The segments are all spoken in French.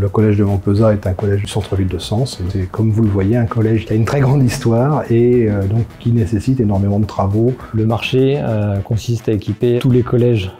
Le collège de Montpezat est un collège du centre-ville de Sens. C'est, comme vous le voyez, un collège qui a une très grande histoire et donc qui nécessite énormément de travaux. Le marché consiste à équiper tous les collèges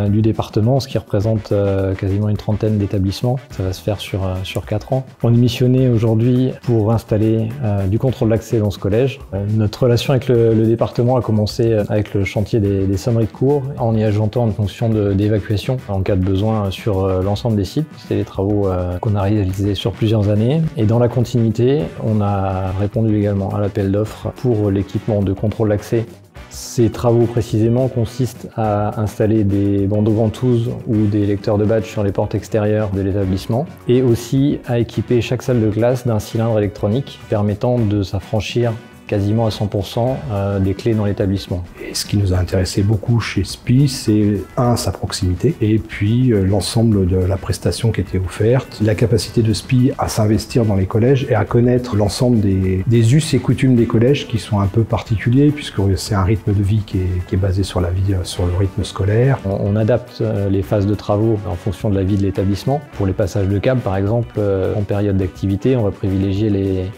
du département, ce qui représente quasiment une trentaine d'établissements. Ça va se faire sur 4 ans. On est missionné aujourd'hui pour installer du contrôle d'accès dans ce collège. Notre relation avec le département a commencé avec le chantier des sonneries de cours, en y ajoutant une fonction d'évacuation en cas de besoin sur l'ensemble des sites. C'était des travaux qu'on a réalisés sur plusieurs années. Et dans la continuité, on a répondu également à l'appel d'offres pour l'équipement de contrôle d'accès. Ces travaux précisément consistent à installer des bandeaux ventouses ou des lecteurs de badge sur les portes extérieures de l'établissement et aussi à équiper chaque salle de classe d'un cylindre électronique permettant de s'affranchir quasiment à 100% des clés dans l'établissement. Et ce qui nous a intéressé beaucoup chez SPI, c'est sa proximité et puis l'ensemble de la prestation qui était offerte, la capacité de SPI à s'investir dans les collèges et à connaître l'ensemble des us et coutumes des collèges qui sont un peu particuliers puisque c'est un rythme de vie qui est basé sur la vie, sur le rythme scolaire. On adapte les phases de travaux en fonction de la vie de l'établissement. Pour les passages de câbles, par exemple, en période d'activité, on va privilégier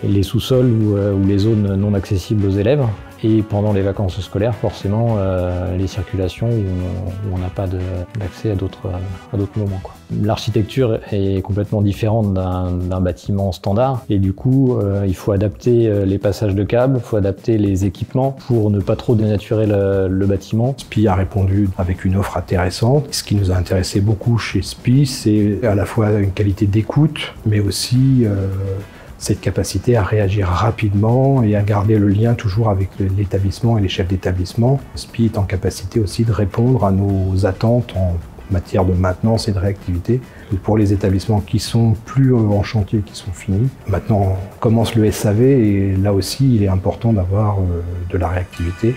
les sous-sols ou les zones non accessibles aux élèves. Et pendant les vacances scolaires, forcément, les circulations où on n'a pas d'accès à d'autres moments, quoi. L'architecture est complètement différente d'un bâtiment standard et du coup, il faut adapter les passages de câbles, il faut adapter les équipements pour ne pas trop dénaturer le bâtiment. SPI a répondu avec une offre intéressante. Ce qui nous a intéressé beaucoup chez SPI, c'est à la fois une qualité d'écoute, mais aussi cette capacité à réagir rapidement et à garder le lien toujours avec l'établissement et les chefs d'établissement. SPI est en capacité aussi de répondre à nos attentes en matière de maintenance et de réactivité. Et pour les établissements qui sont plus en chantier, qui sont finis, maintenant commence le SAV et là aussi il est important d'avoir de la réactivité.